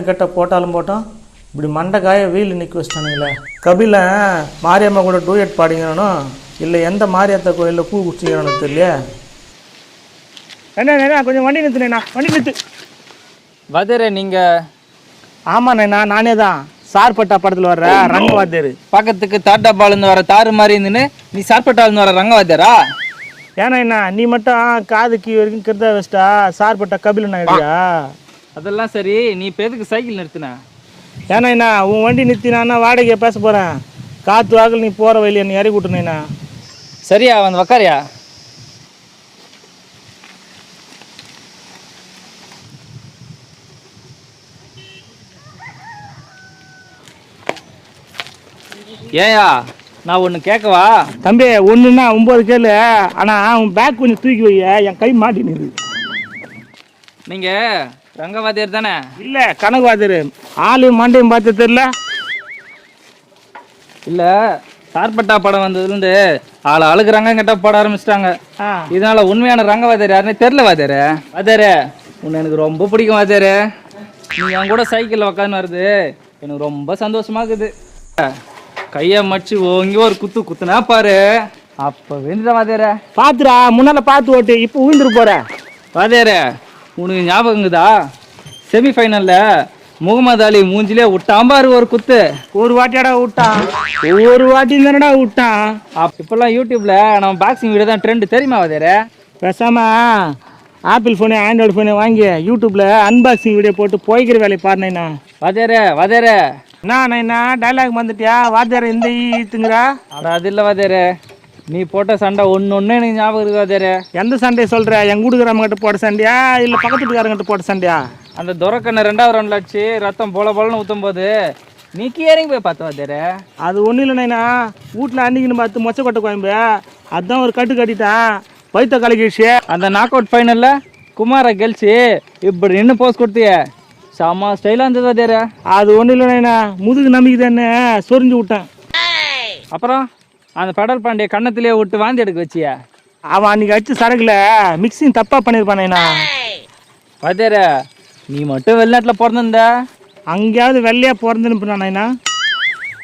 கட்ட போட்டாலும் போட்டோம் இப்படி மண்டைக்காய வெயில் நிற்க வச்சிட்டானுங்களே. கபில மாரியம்மா கூட டூயட் பாடிங்கன்னு இல்லை எந்த மாரியத்த கோயிலில் பூ குடிச்சிங்கன்னு தெரியல. என்ன கொஞ்சம் வண்டி நிறுத்துனேண்ணா, வண்டி நிறுத்து. வாத்தியாரே நீங்கள்? ஆமாண்ணா, நானே தான். சார்பட்டா படத்தில் வர்ற ரங்க வாத்தியார். பக்கத்துக்கு தாட்டாப்பாலேருந்து வர தாறு மாதிரி இருந்துன்னு நீ சார்பட்டாலேருந்து வர ரங்க வாத்தியாரா? ஏன்னா நீ மட்டும் காதுக்கு வரைக்கும் கிருதா வச்சிட்டா சார்பட்டா கபிலன் ஆகிடுயா? அதெல்லாம் சரி, நீ இப்போ எதுக்கு சைக்கிள் நிறுத்தின? ஏன்னா உன் வண்டி நிறுத்தினா வாடகையை பேச போகிறேன். காற்று வாக்கில் நீ போகிற வழியை நீ இறக்கி விட்டுனேண்ணா. சரியா வந்து உக்காரியா? ஏயா நான் ஒன்று கேட்கவா? தம்பி ஒன்றுன்னா 9 கேளு. ஆனால் உன் பேக் கொஞ்சம் தூக்கி வை, என் கை மாட்டினுது. நீங்கள் ரங்கவாதியார் தானே? இல்லை, கணக்கு வாத்தியார். ஆளையும் மண்டையும் பார்த்து தெரியல. இல்லை, சார்பட்டா படம் வந்ததுலேருந்து ஆளுக்கு ரங்கம் கட்ட பாட ஆரம்பிச்சிட்டாங்க. இதனால உண்மையான ரங்கவாதியார் யாருன்னு தெரில. வாத்தியாரே உன்னை எனக்கு ரொம்ப பிடிக்கும் வாத்தியாரே. நீ என் கூட சைக்கிளில் உக்காந்து வருது எனக்கு ரொம்ப சந்தோஷமா இருக்குது. கையை மடிச்சு ஓங்கி ஒரு குத்துனா பாரு, அப்போ விழுந்துட்டேன் வாத்தியாரே. பார்த்துடா, முன்னால் பார்த்து ஓட்டு, இப்போ விழுந்துட்டு போற. வாத்தியாரே உனக்கு ஞாபகங்குதா? செமிஃபைனலில் முகமது அலி மூஞ்சிலே விட்டான் பாரு ஒரு குத்து. ஒரு வாட்டியாடா விட்டான்? ஒரு வாட்டி தானடா விட்டான். இப்போல்லாம் யூடியூப்ல நம்ம பாக்ஸிங் வீடியோ தான் ட்ரெண்ட், தெரியுமா வாத்தியாரே? பேசாம ஆப்பிள் ஃபோனு ஆண்ட்ராய்டு ஃபோனு வாங்கி யூடியூப்ல அன்பாக்சிங் வீடியோ போட்டு போய்க்கிற வேலையை பாருண்ணா. வாத்தியாரே என்ன டைலாக் வந்துட்டியா? வாத்தியார இந்த ஈத்துங்கிறா? அது இல்லை வாத்தியாரே, நீ போட்ட சண்டை ஒன்று எனக்கு ஞாபகம் இருக்கு வாத்தியாரே. எந்த சண்டையை சொல்கிற? எங்கள் வீட்டுக்காரங்கிட்ட போட்ட சண்டையா இல்லை பக்கத்து வீட்டுக்காரங்கிட்ட போட்ட சண்டையா? அந்த துரக்கண்ணை 2வது ரவுண்டில் அடிச்சு ரத்தம் போலன்னு ஊற்றும் போது நீ கீழே போய் பார்த்த வாத்தியாரே. அது ஒன்றும் இல்லைண்ணா, வீட்டில் அன்னைக்குன்னு பார்த்து மொச்சக்கொட்டை கோயம்பு அதுதான் ஒரு கட்டு கட்டிட்டான், பைத்த கலக்கிடுச்சு. அந்த நாக் அவுட் ஃபைனலில் குமாரை கழிச்சு இப்படி நின்று போஸ் கொடுத்தியே, சாமா ஸ்டைலாக இருந்தது வாத்தியாரே. அது ஒன்றும் இல்லைண்ணா, முதுகு நம்பிக்குதானே சொரிஞ்சு விட்டேன். அப்புறம் அந்த பெடல் பாண்டிய கன்னத்திலே விட்டு வாந்தி எடுக்க வச்சிய. அவன் அன்றைக்கி அடிச்சு சரக்குல மிக்சிங் தப்பாக பண்ணியிருப்பானேண்ணா. வாத்தியாரே நீ மட்டும் வெளிநாட்டில் பிறந்திருந்த, அங்கேயாவது வெள்ளையாக பிறந்துனுப்புனாண்ணா.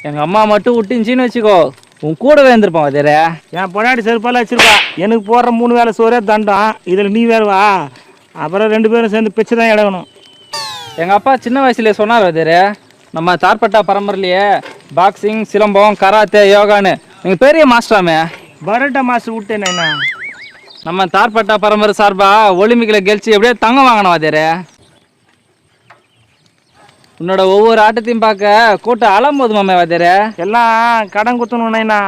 எங்கள் அம்மா மட்டும் விட்டுச்சின்னு வச்சுக்கோ, உன் கூடவே இருந்திருப்பான் வாத்தியாரே. என் பொன்னாடி செருப்பால் வச்சிருப்பா. எனக்கு போடுற 3 வேளை சோறே தண்டம், இதில் நீ வேறு வா. அப்புறம் 2 பேரும் சேர்ந்து பிச்சு தான் இடக்கணும். எங்கள் அப்பா சின்ன வயசுலேயே சொன்னார் வாத்தியாரே, நம்ம தார்பட்டா பரம்பரையிலேயே பாக்ஸிங், சிலம்பம், கராத்தே, யோகான்னு நீங்கள் பெரிய மாஸ்டராமே. பரோட்டா மாஸ்டர் விட்டேண்ணா. நம்ம தார்பட்டா பரம்பரை சார்பா ஒலிம்பிக்கில் கெலிச்சு எப்படியே தங்கம் வாங்கணும் வாத்தியாரே. உன்னோட ஒவ்வொரு ஆட்டத்தையும் பார்க்க கூட்டம் அலம்போதுமாமே வாத்தியாரே. எல்லாம் கடன் குத்தணும்ண்ணா.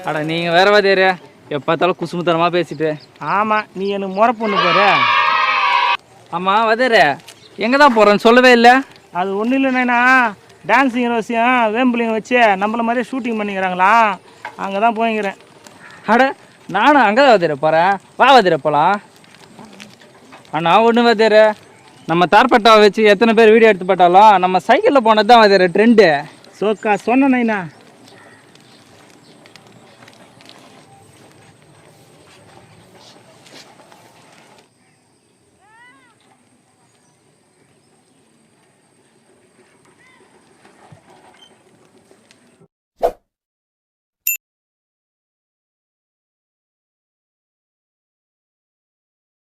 அட நீங்கள் வேற வாத்தியாரே, எப்போ பார்த்தாலும் குசுமுத்தனமாக பேசிட்டு. ஆமாம், நீ எனக்கு முறை பொண்ணு போகிற. ஆமாம் வாத்தியாரே, எங்கே தான் போகிறேன்னு சொல்லவே இல்லை. அது ஒன்றும் இல்லைண்ணா, டான்ஸிங் அவசியம் வேம்பிளிங்க வச்சு நம்மள மாதிரியே ஷூட்டிங் பண்ணிக்கிறாங்களா, அங்கே தான் போய்க்கிறேன். அட நானும் அங்கே தான் வாத்தியாரே போகிறேன், வா வாத்தியாரே போகலாம். ஆனால் ஒன்று வாத்தியாரே, நம்ம தார்பட்டாவை வச்சு எத்தனை பேர் வீடியோ எடுத்து போட்டாலும் நம்ம சைக்கிளில் போனது தான் வாத்தியாரே ட்ரெண்டு. சோக்கா சொன்னேண்ணா.